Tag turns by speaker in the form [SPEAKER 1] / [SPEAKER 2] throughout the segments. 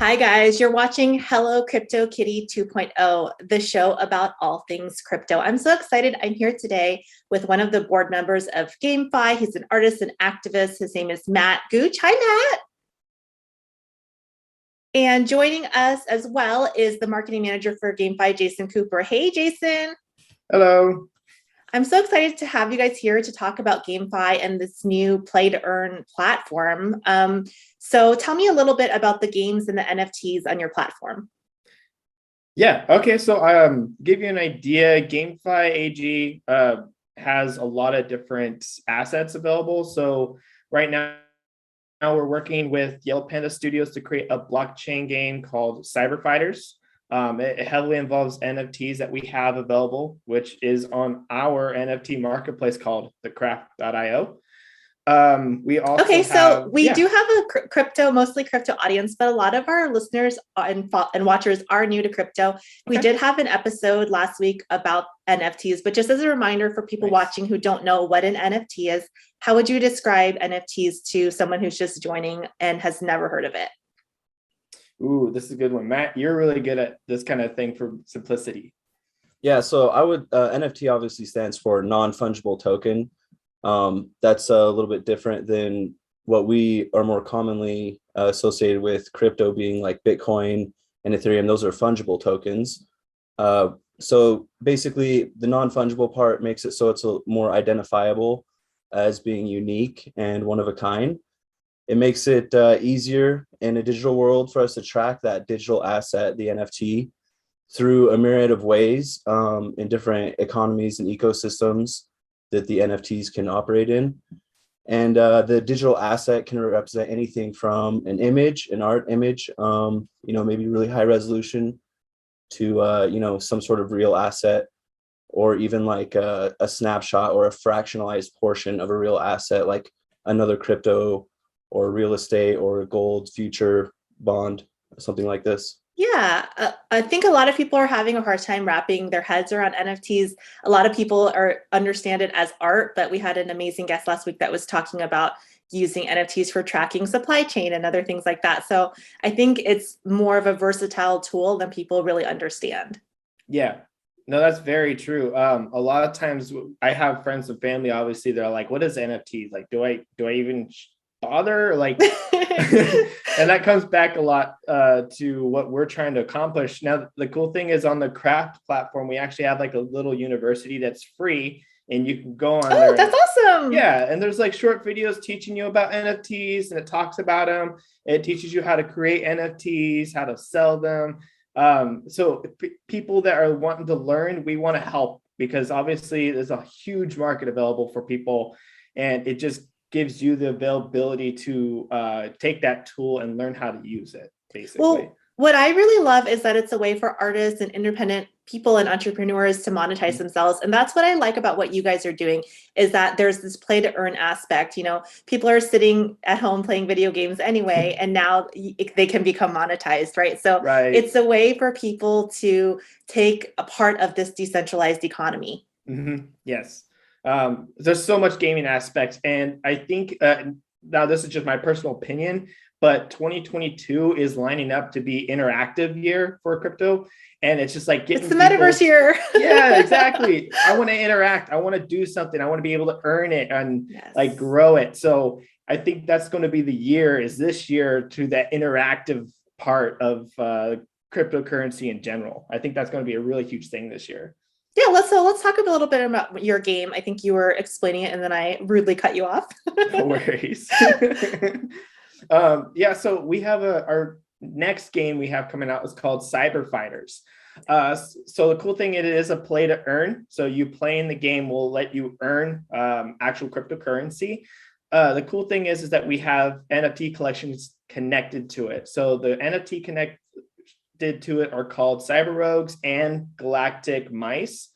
[SPEAKER 1] Hi, guys. You're watching Hello Crypto Kitty 2.0, the show about all things crypto. I'm so excited. I'm here today with one of the board members of GameFi. He's an artist and activist. His name is Matt Gooch. Hi, Matt. And joining us as well is the marketing manager for GameFi, Jason Cooper. Hey, Jason.
[SPEAKER 2] Hello.
[SPEAKER 1] I'm so excited to have you guys here to talk about GameFi and this new play to earn platform. So tell me a little bit about the games and the NFTs on your platform.
[SPEAKER 2] Yeah. Okay. So give you an idea. GameFi AG has a lot of different assets available. So right now we're working with Yellow Panda Studios to create a blockchain game called Cyber Fighters. It heavily involves NFTs that we have available, which is on our NFT marketplace called thecraft.io. We also
[SPEAKER 1] do have a mostly crypto audience, but a lot of our listeners and watchers are new to crypto. We did have an episode last week about NFTs, but just as a reminder for people watching who don't know what an NFT is, how would you describe NFTs to someone who's just joining and has never heard of it?
[SPEAKER 2] Ooh, this is a good one. Matt, you're really good at this kind of thing for simplicity.
[SPEAKER 3] Yeah, so I would, NFT obviously stands for non-fungible token. That's a little bit different than what we are more commonly associated with crypto being like Bitcoin and Ethereum. Those are fungible tokens. So basically the non-fungible part makes it so it's more identifiable as being unique and one of a kind. It makes it easier in a digital world for us to track that digital asset, the NFT, through a myriad of ways in different economies and ecosystems that the NFTs can operate in. And the digital asset can represent anything from an image, an art image, maybe really high resolution to, some sort of real asset, or even like a snapshot or a fractionalized portion of a real asset, like another crypto or real estate or a gold future bond, something like this.
[SPEAKER 1] Yeah, I think a lot of people are having a hard time wrapping their heads around NFTs. A lot of people understand it as art, but we had an amazing guest last week that was talking about using NFTs for tracking supply chain and other things like that. So I think it's more of a versatile tool than people really understand.
[SPEAKER 2] Yeah, no, that's very true. A lot of times I have friends and family, obviously they're like, what is NFTs? Like, do I even bother? Like, and that comes back a lot to what we're trying to accomplish. Now, the cool thing is on the Craft platform, we actually have like a little university that's free and you can go on there.
[SPEAKER 1] Oh, that's awesome.
[SPEAKER 2] Yeah. And there's like short videos teaching you about NFTs and it talks about them. It teaches you how to create NFTs, how to sell them. So people that are wanting to learn, we want to help because obviously there's a huge market available for people and it just gives you the availability to take that tool and learn how to use it, basically.
[SPEAKER 1] Well, what I really love is that it's a way for artists and independent people and entrepreneurs to monetize themselves. And that's what I like about what you guys are doing is that there's this play to earn aspect. People are sitting at home playing video games anyway, and now they can become monetized, right? So it's a way for people to take a part of this decentralized economy.
[SPEAKER 2] Mm-hmm. Yes. There's so much gaming aspects. And I think now this is just my personal opinion, but 2022 is lining up to be interactive year for crypto. And it's just like
[SPEAKER 1] it's the metaverse year.
[SPEAKER 2] Yeah, exactly. I want to interact. I want to do something. I want to be able to earn it and like grow it. So I think that's going to be the year is this year to that interactive part of cryptocurrency in general. I think that's going to be a really huge thing this year.
[SPEAKER 1] Yeah, let's talk a little bit about your game. I think you were explaining it and then I rudely cut you off.
[SPEAKER 2] No worries. So we have our next game we have coming out is called Cyber Fighters. So the cool thing, it is a play to earn. So you play in the game will let you earn actual cryptocurrency. The cool thing is that we have NFT collections connected to it. So the NFT connected to it are called Cyber Rogues and Galactic Mice.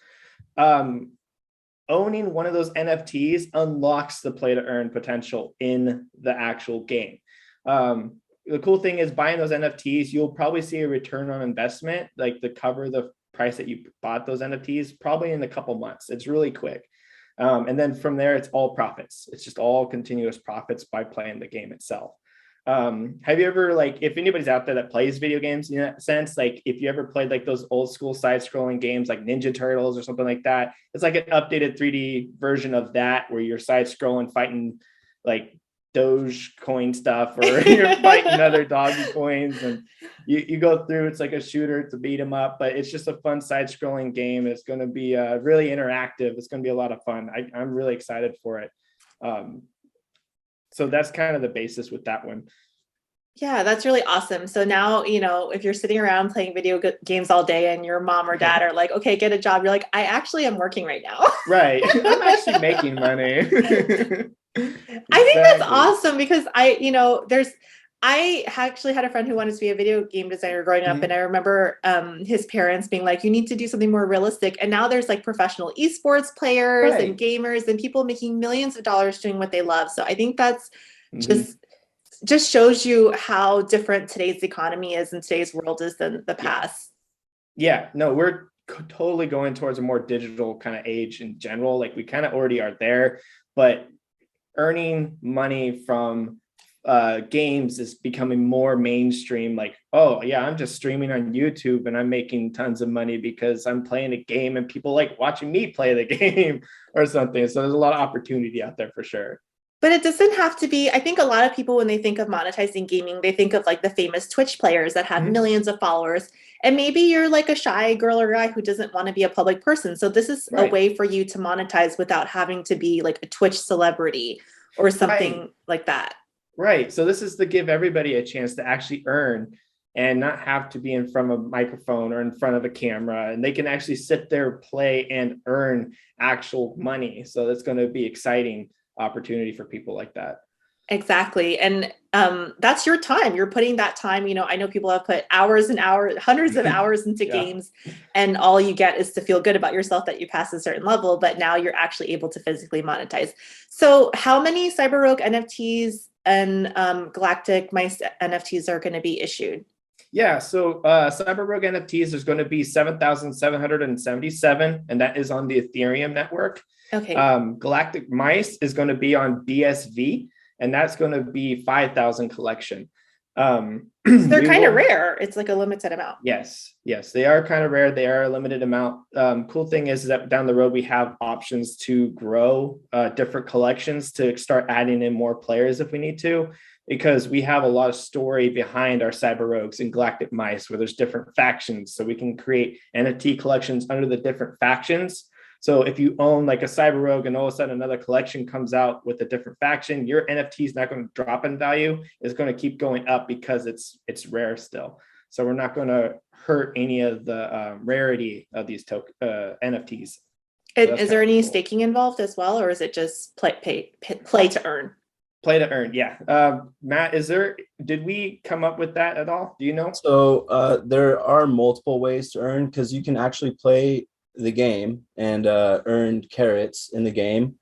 [SPEAKER 2] Owning one of those NFTs unlocks the play to earn potential in the actual game. The cool thing is buying those NFTs, you'll probably see a return on investment, like the cover the price that you bought those NFTs, probably in a couple months. It's really quick. And then from there, it's all profits. It's just all continuous profits by playing the game itself. Have you ever, like, if anybody's out there that plays video games in that sense, like if you ever played like those old school side scrolling games like Ninja Turtles or something like that, it's like an updated 3D version of that where you're side scrolling fighting like Dogecoin stuff, or you're fighting other doggy coins, and you go through. It's like a shooter, it's a beat 'em up, but it's just a fun side scrolling game. It's going to be really interactive. It's going to be a lot of fun. I'm really excited for it. So that's kind of the basis with that one.
[SPEAKER 1] Yeah, that's really awesome. So now, if you're sitting around playing video games all day and your mom or dad are like, okay, get a job. You're like, I actually am working right now.
[SPEAKER 2] Right. I'm actually making money.
[SPEAKER 1] I think that's awesome because I actually had a friend who wanted to be a video game designer growing up. And I remember his parents being like, you need to do something more realistic. And now there's like professional esports players and gamers and people making millions of dollars doing what they love. So I think that's just shows you how different today's economy is and today's world is than the past.
[SPEAKER 2] Yeah, no, we're totally going towards a more digital kind of age in general. Like we kind of already are there, but earning money from games is becoming more mainstream. Like, oh yeah, I'm just streaming on YouTube and I'm making tons of money because I'm playing a game and people like watching me play the game or something. So there's a lot of opportunity out there for sure.
[SPEAKER 1] But it doesn't have to be. I think a lot of people, when they think of monetizing gaming, they think of like the famous Twitch players that have millions of followers. And maybe you're like a shy girl or guy who doesn't want to be a public person. So this is a way for you to monetize without having to be like a Twitch celebrity or something like that.
[SPEAKER 2] Right. So this is to give everybody a chance to actually earn and not have to be in front of a microphone or in front of a camera. And they can actually sit there, play, and earn actual money. So that's going to be exciting opportunity for people like that.
[SPEAKER 1] Exactly. And that's your time. You're putting that time, I know people have put hours and hours, hundreds of hours into games, and all you get is to feel good about yourself that you pass a certain level, but now you're actually able to physically monetize. So how many Cyber Rogue NFTs and Galactic Mice NFTs are going to be issued?
[SPEAKER 2] Yeah, so Cyber Rogue NFTs, there's going to be 7,777, and that is on the Ethereum network.
[SPEAKER 1] Okay.
[SPEAKER 2] Galactic Mice is going to be on BSV, and that's going to be 5,000 collection.
[SPEAKER 1] They're kind of rare. It's like a limited amount.
[SPEAKER 2] Yes, they are kind of rare. They are a limited amount. Cool thing is that down the road, we have options to grow different collections to start adding in more players if we need to, because we have a lot of story behind our Cyber Rogues and Galactic Mice where there's different factions. So we can create NFT collections under the different factions. So if you own like a Cyber Rogue and all of a sudden another collection comes out with a different faction, your NFT is not going to drop in value. It's going to keep going up because it's rare still. So we're not going to hurt any of the rarity of these NFTs. So
[SPEAKER 1] is there any staking involved as well, or is it just play to earn?
[SPEAKER 2] Play to earn, yeah. Matt, did we come up with that at all? Do you know?
[SPEAKER 3] So there are multiple ways to earn, because you can actually play the game and earn carrots in the game,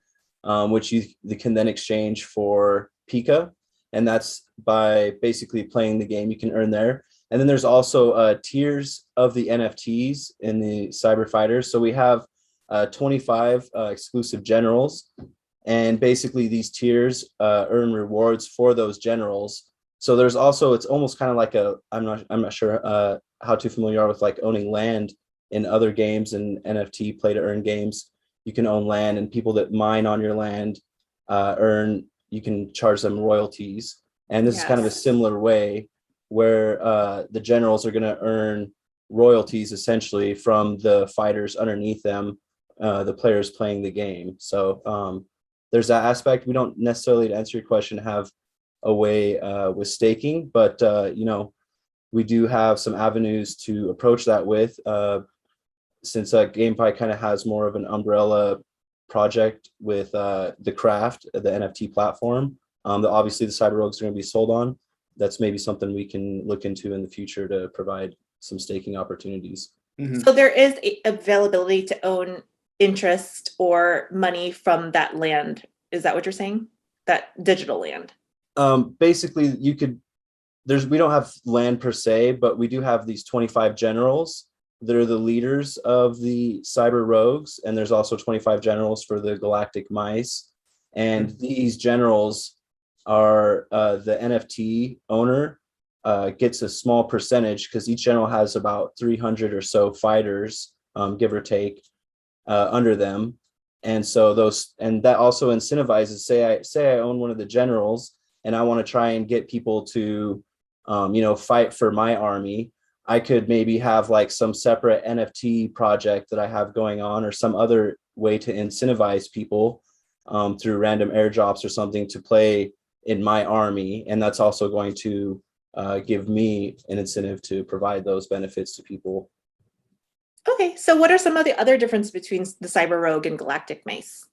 [SPEAKER 3] which you can then exchange for Pika, and that's by basically playing the game. You can earn there. And then there's also tiers of the NFTs in the Cyber Fighters. So we have 25 exclusive generals, and basically these tiers earn rewards for those generals. So there's also, it's almost kind of like I'm not sure how too familiar you are with like owning land in other games and NFT play to earn games. You can own land, and people that mine on your land you can charge them royalties. And this is kind of a similar way where the generals are going to earn royalties essentially from the fighters underneath them, the players playing the game. So there's that aspect. We don't necessarily, to answer your question, have a way with staking, but we do have some avenues to approach that with, since GameFi kind of has more of an umbrella project with the craft, the NFT platform that obviously the Cyber Rogues are going to be sold on. That's maybe something we can look into in the future to provide some staking opportunities.
[SPEAKER 1] Mm-hmm. So there is availability to own interest or money from that land. Is that what you're saying? That digital land?
[SPEAKER 3] Basically, we don't have land per se, but we do have these 25 generals that are the leaders of the Cyber Rogues, and there's also 25 generals for the Galactic Mice. And these generals are the NFT owner gets a small percentage, because each general has about 300 or so fighters, give or take, under them. And so that also incentivizes, say I own one of the generals and I want to try and get people to, fight for my army. I could maybe have like some separate NFT project that I have going on, or some other way to incentivize people through random airdrops or something to play in my army. And that's also going to give me an incentive to provide those benefits to people.
[SPEAKER 1] Okay, so what are some of the other differences between the Cyber Rogue and Galactic Mace?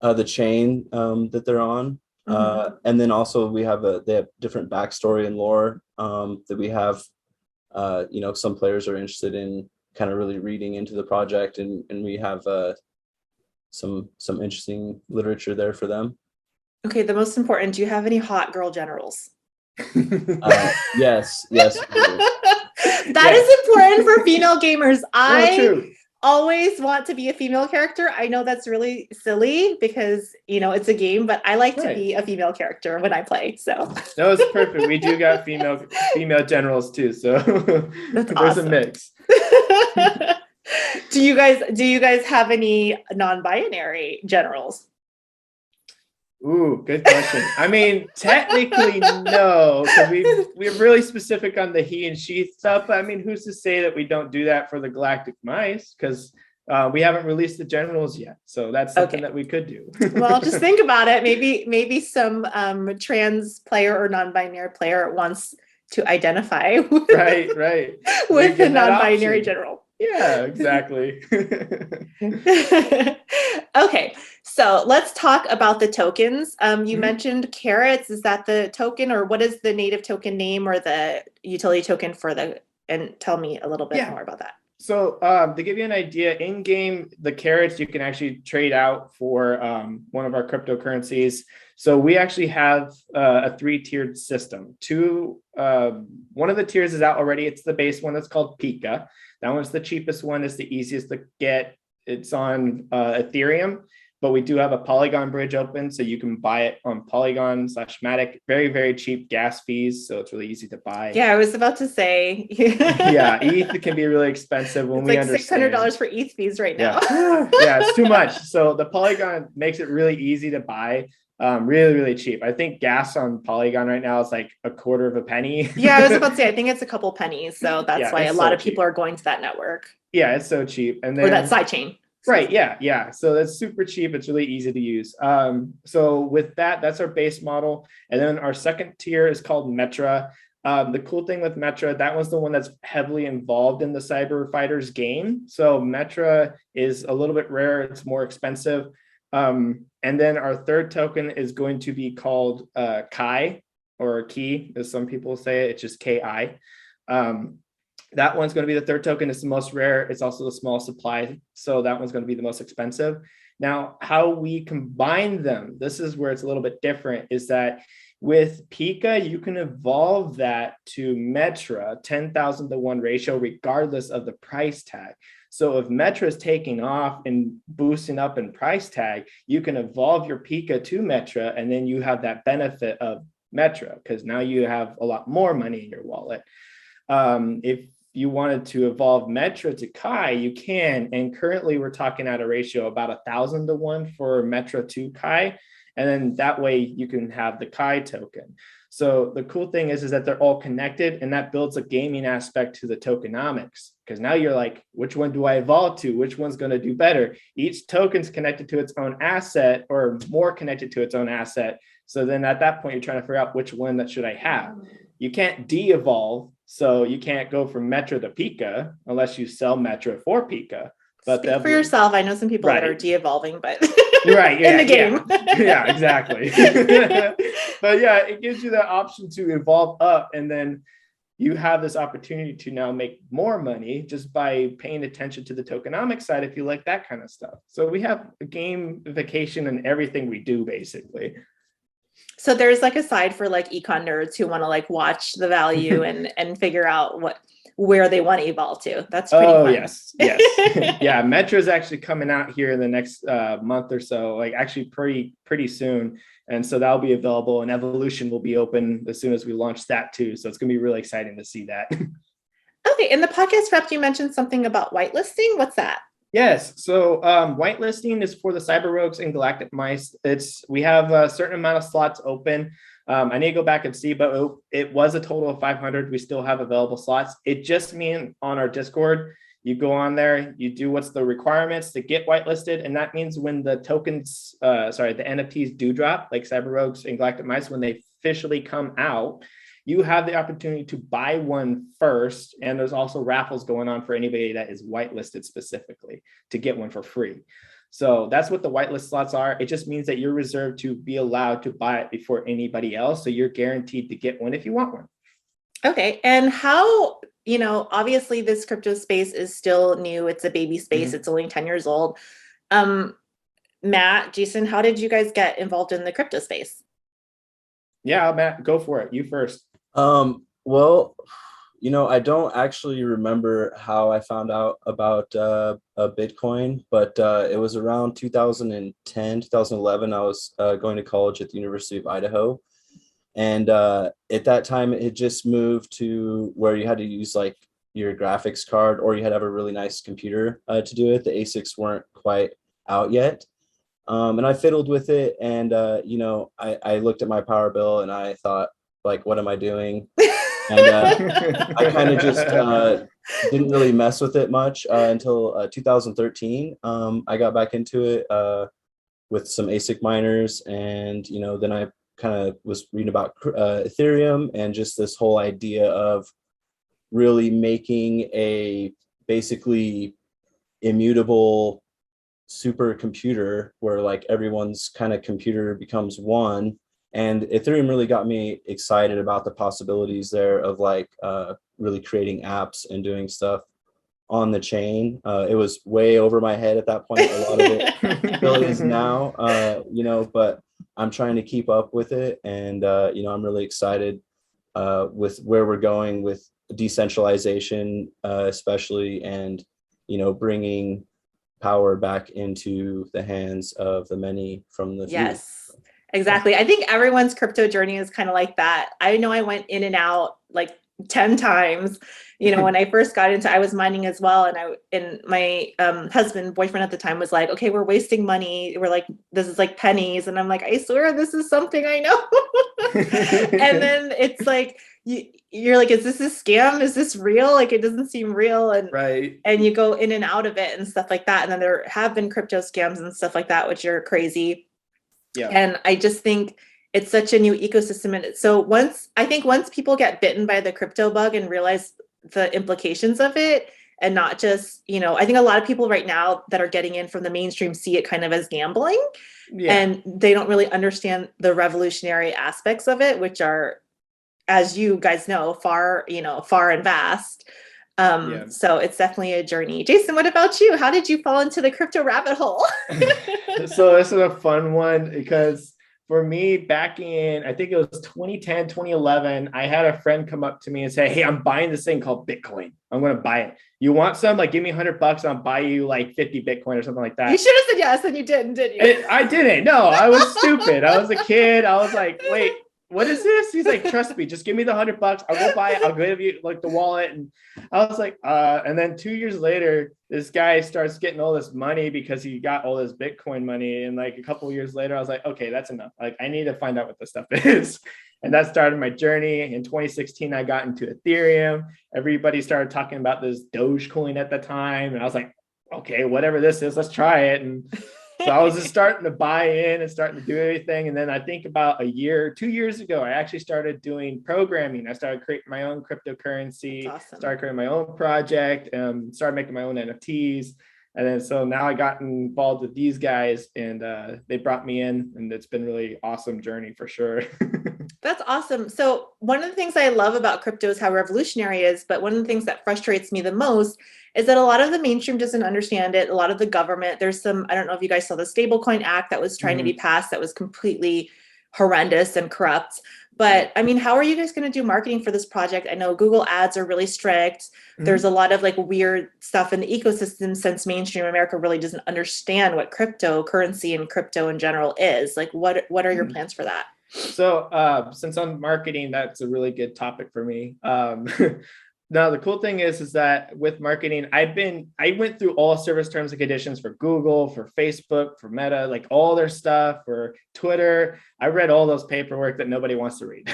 [SPEAKER 3] The chain that they're on. And then also they have different backstory and lore that we have. Some players are interested in kind of really reading into the project, and we have some interesting literature there for them.
[SPEAKER 1] Okay, the most important, do you have any hot girl generals?
[SPEAKER 3] Yes.
[SPEAKER 1] That is important for female gamers.
[SPEAKER 2] True.
[SPEAKER 1] Always want to be a female character. I know that's really silly because, it's a game, but I like to be a female character when I play. So
[SPEAKER 2] no, it's perfect. We do got female generals too. So
[SPEAKER 1] that's
[SPEAKER 2] there's
[SPEAKER 1] awesome.
[SPEAKER 2] a mix.
[SPEAKER 1] Do you guys have any non-binary generals?
[SPEAKER 2] Ooh, good question. I mean, technically no, because we're really specific on the he and she stuff. I mean, who's to say that we don't do that for the Galactic Mice? Because we haven't released the generals yet, so that's something that we could do.
[SPEAKER 1] Well, just think about it. Maybe some trans player or non-binary player wants to identify with,
[SPEAKER 2] right
[SPEAKER 1] with the non-binary general.
[SPEAKER 2] Yeah, exactly.
[SPEAKER 1] Okay, so let's talk about the tokens. You mentioned carrots. Is that the token, or what is the native token name or the utility token for and tell me a little bit more about that.
[SPEAKER 2] So to give you an idea, in game, the carrots you can actually trade out for one of our cryptocurrencies. So we actually have a 3-tiered system. One of the tiers is out already. It's the base one that's called Pika. That one's the cheapest one. It's the easiest to get. It's on Ethereum, but we do have a Polygon bridge open, so you can buy it on Polygon/Matic. Very, very cheap gas fees, so it's really easy to buy.
[SPEAKER 1] Yeah, I was about to say.
[SPEAKER 2] Yeah, ETH can be really expensive when we understand.
[SPEAKER 1] $600 for ETH fees right now.
[SPEAKER 2] Yeah, it's too much. So the Polygon makes it really easy to buy. Really, really cheap. I think gas on Polygon right now is like a quarter of a penny.
[SPEAKER 1] Yeah, I was about to say, I think it's a couple pennies. So that's why a lot of people are going to that network.
[SPEAKER 2] Yeah, it's so cheap. And then,
[SPEAKER 1] or that sidechain.
[SPEAKER 2] Right. Yeah. So that's super cheap. It's really easy to use. So with that, that's our base model. And then our second tier is called Metra. The cool thing with Metra, that was the one that's heavily involved in the Cyber Fighters game. So Metra is a little bit rare. It's more expensive. And then our third token is going to be called Kai, or Key, as some people say it. It's just KI. That one's going to be the third token. It's the most rare. It's also the smallest supply. So that one's going to be the most expensive. Now, how we combine them, this is where it's a little bit different, is that with Pika, you can evolve that to Metra, 10,000 to 1 ratio, regardless of the price tag. So if Metra is taking off and boosting up in price tag, you can evolve your Pika to Metra, and then you have that benefit of Metra, because now you have a lot more money in your wallet. If you wanted to evolve Metra to Kai, you can. And currently we're talking at a ratio about 1,000 to 1 for Metra to Kai. And then that way you can have the Kai token. So the cool thing is that they're all connected, and that builds a gaming aspect to the tokenomics. Because now you're like, which one do I evolve to? Which one's going to do better? Each token's connected to its own asset, or more connected to its own asset. So then at that point, you're trying to figure out which one that should I have. You can't de-evolve. So you can't go from Metra to Pika unless you sell Metra for Pika. But
[SPEAKER 1] speak for yourself. I know some people that are de-evolving, but
[SPEAKER 2] right,
[SPEAKER 1] in the game.
[SPEAKER 2] Yeah, exactly. But yeah, it gives you the option to evolve up, and then you have this opportunity to now make more money just by paying attention to the tokenomic side if you like that kind of stuff. So we have a gamification in everything we do, basically.
[SPEAKER 1] So there's like a side for like econ nerds who want to like watch the value and figure out where they want to evolve to. That's pretty
[SPEAKER 2] Oh,
[SPEAKER 1] fun.
[SPEAKER 2] yes. Yeah, Metro is actually coming out here in the next month or so, like actually pretty soon. And so that'll be available, and Evolution will be open as soon as we launch that too. So it's going to be really exciting to see that.
[SPEAKER 1] Okay, in the podcast wrap, you mentioned something about whitelisting. What's that?
[SPEAKER 2] Yes. So whitelisting is for the Cyber Rogues and Galactic Mice. We have a certain amount of slots open. I need to go back and see, but it was a total of 500. We still have available slots. It just means on our Discord, you go on there, you do what's the requirements to get whitelisted. And that means when the tokens, the NFTs do drop, like Cyber Rogues and Galactic Mice, when they officially come out, you have the opportunity to buy one first. And there's also raffles going on for anybody that is whitelisted specifically to get one for free. So that's what the whitelist slots are. It just means that you're reserved to be allowed to buy it before anybody else. So you're guaranteed to get one if you want one.
[SPEAKER 1] Okay. And how, obviously this crypto space is still new. It's a baby space.
[SPEAKER 2] Mm-hmm.
[SPEAKER 1] It's only 10 years old. Matt, Jason, how did you guys get involved in the crypto space?
[SPEAKER 2] Yeah, Matt, go for it. You first.
[SPEAKER 3] Well, I don't actually remember how I found out about Bitcoin, but it was around 2010, 2011. I was going to college at the University of Idaho. And at that time, it had just moved to where you had to use like your graphics card, or you had to have a really nice computer to do it. The ASICs weren't quite out yet. And I fiddled with it. And, I looked at my power bill and I thought, like, what am I doing? And I kind of just didn't really mess with it much until 2013. I got back into it with some ASIC miners, and then I kind of was reading about Ethereum and just this whole idea of really making a basically immutable supercomputer where like everyone's kind of computer becomes one. And Ethereum really got me excited about the possibilities there of like really creating apps and doing stuff on the chain. It was way over my head at that point. A lot of it still is now, but I'm trying to keep up with it. And, I'm really excited with where we're going with decentralization, especially, and, bringing power back into the hands of the many from the few.
[SPEAKER 1] Yes. Exactly. I think everyone's crypto journey is kind of like that. I know I went in and out like 10 times. When I first got into, I was mining as well. And my boyfriend at the time was like, okay, we're wasting money. We're like, this is like pennies. And I'm like, I swear this is something I know. And then it's like, you're like, is this a scam? Is this real? Like, it doesn't seem real. And
[SPEAKER 2] right.
[SPEAKER 1] And you go in and out of it and stuff like that. And then there have been crypto scams and stuff like that, which are crazy. Yeah. And I just think it's such a new ecosystem. And so once people get bitten by the crypto bug and realize the implications of it, and not just, I think a lot of people right now that are getting in from the mainstream see it kind of as gambling. Yeah. And they don't really understand the revolutionary aspects of it, which are, as you guys know, far and vast. So it's definitely a journey. Jason, what about you? How did you fall into the crypto rabbit hole?
[SPEAKER 2] So this is a fun one, because for me, back in, I think it was 2010, 2011, I had a friend come up to me and say, hey, I'm buying this thing called Bitcoin. I'm going to buy it. You want some? Like, give me $100. I'll buy you like 50 Bitcoin or something like that.
[SPEAKER 1] You should have said yes, and you didn't you?
[SPEAKER 2] I didn't. No, I was stupid. I was a kid. I was like, wait, what is this? He's like, trust me, just give me the $100. I'll go buy it. I'll give you like the wallet. And I was like, and then 2 years later, this guy starts getting all this money because he got all this Bitcoin money. And like a couple of years later, I was like, okay, that's enough. Like, I need to find out what this stuff is. And that started my journey. In 2016, I got into Ethereum. Everybody started talking about this Dogecoin at the time. And I was like, okay, whatever this is, let's try it. And so I was just starting to buy in and starting to do everything. And then I think about 2 years ago, I actually started doing programming. I started creating my own cryptocurrency, started creating my own project, started making my own NFTs. And then so now I got involved with these guys, and they brought me in, and it's been really awesome journey for sure.
[SPEAKER 1] That's awesome. So one of the things I love about crypto is how revolutionary it is, but one of the things that frustrates me the most is that a lot of the mainstream doesn't understand it. A lot of the government, there's some, I don't know if you guys saw the Stablecoin Act that was trying to be passed that was completely horrendous and corrupt. But I mean, how are you guys going to do marketing for this project? I know Google ads are really strict. There's a lot of like weird stuff in the ecosystem since mainstream America really doesn't understand what cryptocurrency and crypto in general is. Like, what are your plans for that?
[SPEAKER 2] So since I'm marketing, that's a really good topic for me. Now, the cool thing is that with marketing, I went through all service terms and conditions for Google, for Facebook, for Meta, like all their stuff, for Twitter. I read all those paperwork that nobody wants to read.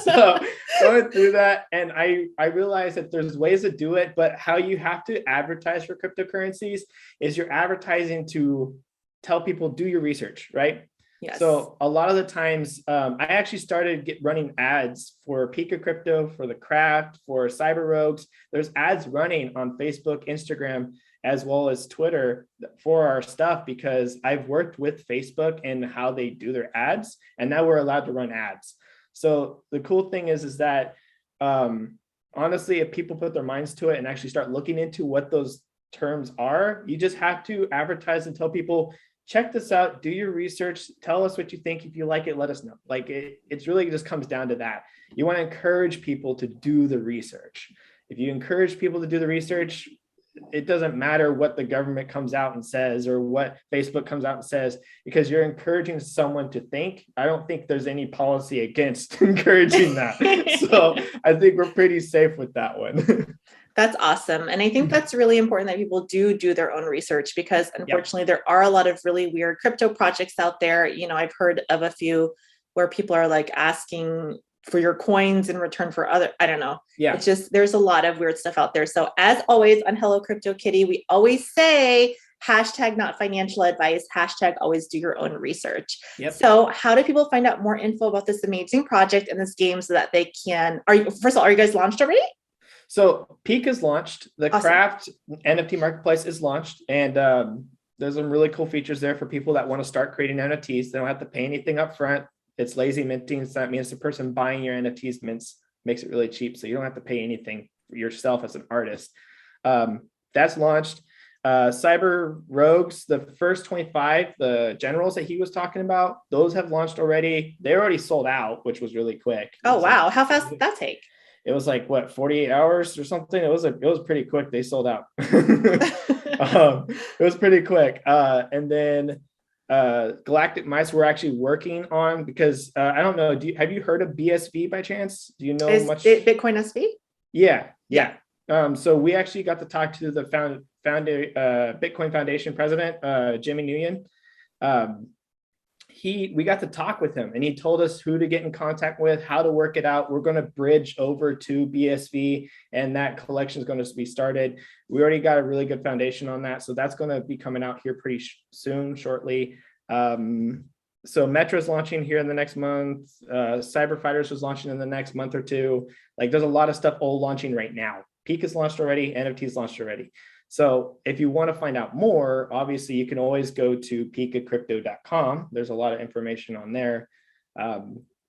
[SPEAKER 2] So I went through that, and I realized that there's ways to do it, but how you have to advertise for cryptocurrencies is you're advertising to tell people, do your research, right?
[SPEAKER 1] Yes.
[SPEAKER 2] So a lot of the times, I actually started running ads for Pika Crypto, for the Craft, for Cyber Rogues. There's ads running on Facebook, Instagram, as well as Twitter for our stuff, because I've worked with Facebook and how they do their ads, and now we're allowed to run ads. So the cool thing is that honestly, if people put their minds to it and actually start looking into what those terms are, you just have to advertise and tell people, check this out, do your research, tell us what you think. If you like it, let us know. Like it's really just comes down to that. You want to encourage people to do the research. If you encourage people to do the research, it doesn't matter what the government comes out and says or what Facebook comes out and says, because you're encouraging someone to think. I don't think there's any policy against encouraging that. So I think we're pretty safe with that one.
[SPEAKER 1] That's awesome. And I think that's really important that people do their own research, because unfortunately there are a lot of really weird crypto projects out there. You know, I've heard of a few where people are like asking for your coins in return for other, I don't know.
[SPEAKER 2] Yeah.
[SPEAKER 1] It's just, there's a lot of weird stuff out there. So as always on Hello Crypto Kitty, we always say hashtag not financial advice, hashtag always do your own research.
[SPEAKER 2] Yep.
[SPEAKER 1] So how do people find out more info about this amazing project and this game so that they can, first of all, are you guys launched already?
[SPEAKER 2] So Peak is launched. The
[SPEAKER 1] Awesome.
[SPEAKER 2] Craft NFT marketplace is launched, and there's some really cool features there for people that want to start creating NFTs. They don't have to pay anything up front. It's lazy minting, so that means the person buying your NFTs makes it really cheap, so you don't have to pay anything for yourself as an artist. That's launched. Cyber Rogues, the first 25, the generals that he was talking about, those have launched already. They already sold out, which was really quick.
[SPEAKER 1] Oh wow, how fast did that take?
[SPEAKER 2] It was like what, 48 hours or something. It was pretty quick. They sold out. It was pretty quick. And then Galactic Mice we're actually working on, because I don't know. Have you heard of BSV by chance? Do you know much?
[SPEAKER 1] Bitcoin SV?
[SPEAKER 2] Yeah. So we actually got to talk to the Bitcoin Foundation president, Jimmy Nguyen. We got to talk with him, and he told us who to get in contact with, how to work it out. We're going to bridge over to BSV, and that collection is going to be started. We already got a really good foundation on that, so that's going to be coming out here pretty soon, shortly. So Metra's launching here in the next month. Cyber Fighters was launching in the next month or two. Like, there's a lot of stuff all launching right now. Peak is launched already, NFT's launched already. So if you want to find out more, obviously you can always go to pikacrypto.com. There's a lot of information on there.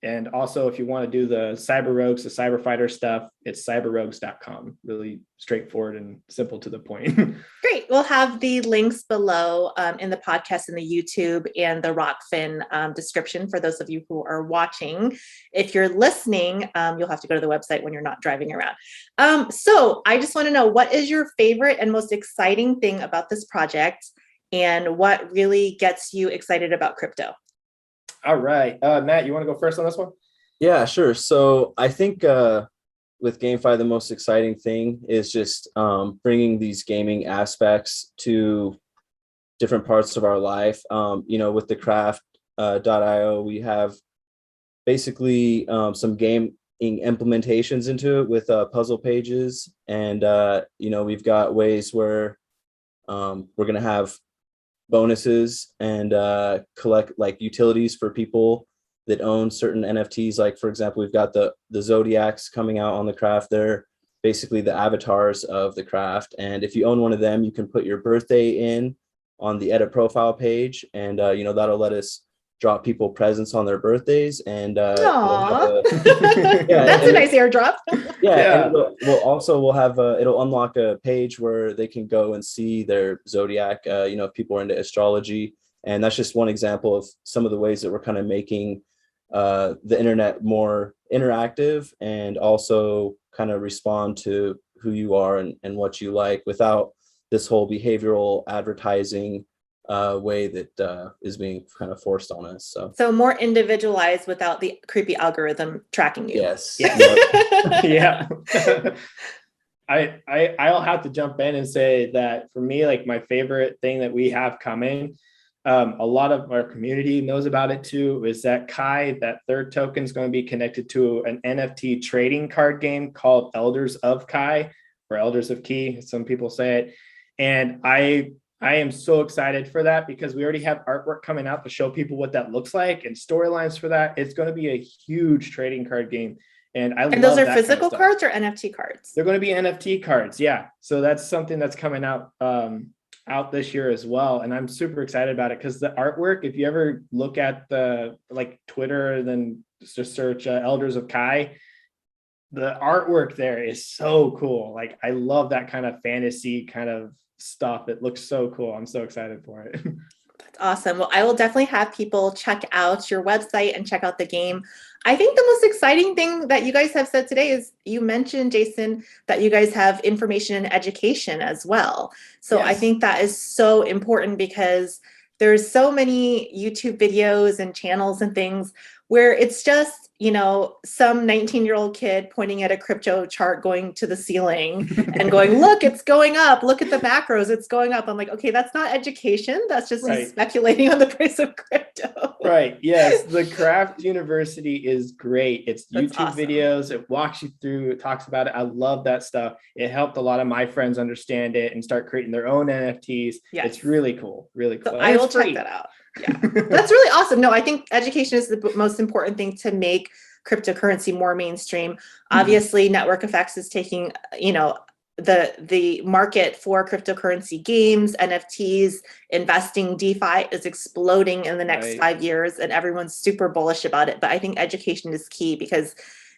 [SPEAKER 2] And also, if you want to do the Cyber Rogues, the Cyber Fighter stuff, it's cyberrogues.com. Really straightforward and simple to the point.
[SPEAKER 1] Great. We'll have the links below in the podcast and the YouTube and the Rockfin description for those of you who are watching. If you're listening, you'll have to go to the website when you're not driving around. So I just want to know, what is your favorite and most exciting thing about this project, and what really gets you excited about crypto?
[SPEAKER 2] All right. Matt, you want to go first on this one?
[SPEAKER 3] Yeah, sure. So I think with GameFi, the most exciting thing is just bringing these gaming aspects to different parts of our life. With the craft.io, we have basically some gaming implementations into it with puzzle pages. And, we've got ways where we're going to have bonuses and collect like utilities for people that own certain NFTs. Like, for example, we've got the Zodiacs coming out on the craft. They're basically the avatars of the craft. And if you own one of them, you can put your birthday in on the edit profile page. And, that'll let us drop people presents on their birthdays. And
[SPEAKER 1] that's a nice airdrop.
[SPEAKER 3] And we'll have it'll unlock a page where they can go and see their zodiac. If people are into astrology, And that's just one example of some of the ways that we're kind of making the internet more interactive and also kind of respond to who you are and what you like without this whole behavioral advertising way that is being kind of forced on us.
[SPEAKER 1] So more individualized without the creepy algorithm tracking you.
[SPEAKER 3] Yes.
[SPEAKER 2] Yeah. I'll have to jump in and say that for me, like my favorite thing that we have coming, a lot of our community knows about it too, is that Kai, that third token, is going to be connected to an NFT trading card game called Elders of Kai, or Elders of Key, some people say it. And I am so excited for that because we already have artwork coming out to show people what that looks like and storylines for that. It's going to be a huge trading card game. And
[SPEAKER 1] those are physical cards or NFT cards?
[SPEAKER 2] They're going to be NFT cards. Yeah. So that's something that's coming out this year as well. And I'm super excited about it because the artwork, if you ever look at the like Twitter and then just search Elders of Kai, the artwork there is so cool. Like I love that kind of fantasy kind of stuff. It looks so cool. I'm so excited for it.
[SPEAKER 1] That's awesome. Well, I will definitely have people check out your website and check out the game. I think the most exciting thing that you guys have said today is you mentioned, Jason, that you guys have information and education as well. So
[SPEAKER 2] Yes.
[SPEAKER 1] I think that is so important because there's so many YouTube videos and channels and things where it's just, you know, some 19-year-old kid pointing at a crypto chart going to the ceiling and going, look, it's going up. Look at the macros, it's going up. I'm like, okay, that's not education. That's just
[SPEAKER 2] Right.
[SPEAKER 1] speculating on the price of crypto.
[SPEAKER 2] Right. Yes. The Craft University is great. It's
[SPEAKER 1] That's
[SPEAKER 2] YouTube
[SPEAKER 1] awesome.
[SPEAKER 2] videos. It walks you through, it talks about it. I love that stuff. It helped a lot of my friends understand it and start creating their own NFTs.
[SPEAKER 1] Yes.
[SPEAKER 2] It's really cool. Really cool.
[SPEAKER 1] So
[SPEAKER 2] And
[SPEAKER 1] I
[SPEAKER 2] it's
[SPEAKER 1] will check
[SPEAKER 2] free.
[SPEAKER 1] that out. Yeah, that's really awesome. No, I think education is the most important thing to make cryptocurrency more mainstream. Obviously, network effects is taking, you know, the market for cryptocurrency games, NFTs, investing, DeFi is exploding in the next
[SPEAKER 2] Right.
[SPEAKER 1] 5 years, and everyone's super bullish about it. But I think education is key because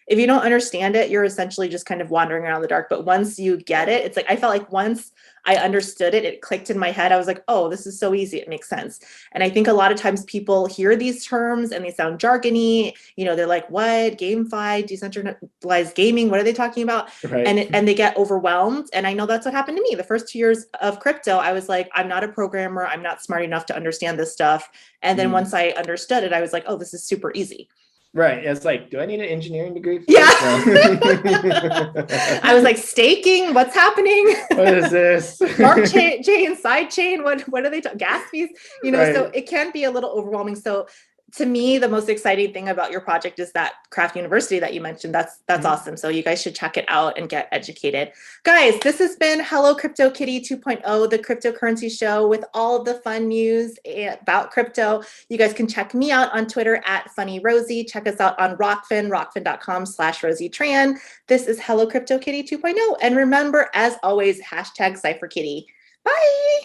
[SPEAKER 1] if you don't understand it, you're essentially just kind of wandering around the dark. But once you get it, it's like, I felt like once I understood it, it clicked in my head. I was like, oh, this is so easy. It makes sense. And I think a lot of times people hear these terms and they sound jargony. You know, they're like, what? GameFi, decentralized gaming, what are they talking about?
[SPEAKER 2] Right.
[SPEAKER 1] And they get overwhelmed. And I know that's what happened to me. The first 2 years of crypto, I was like, I'm not a programmer. I'm not smart enough to understand this stuff. And then once I understood it, I was like, oh, this is super easy.
[SPEAKER 2] Right. It's like, do I need an engineering degree for
[SPEAKER 1] Yeah.
[SPEAKER 2] this?
[SPEAKER 1] I was like, staking, what's happening?
[SPEAKER 2] What is this?
[SPEAKER 1] Smart chain, side chain, what are they talking? Gas fees? You know,
[SPEAKER 2] Right.
[SPEAKER 1] so it can be a little overwhelming. So to me, the most exciting thing about your project is that Craft University that you mentioned. That's awesome. So you guys should check it out and get educated. Guys, this has been Hello Crypto Kitty 2.0, the cryptocurrency show with all of the fun news about crypto. You guys can check me out on Twitter at Funny Rosie. Check us out on Rockfin, rockfin.com/Rosie Tran. This is Hello Crypto Kitty 2.0. And remember, as always, #CypherKitty. Bye.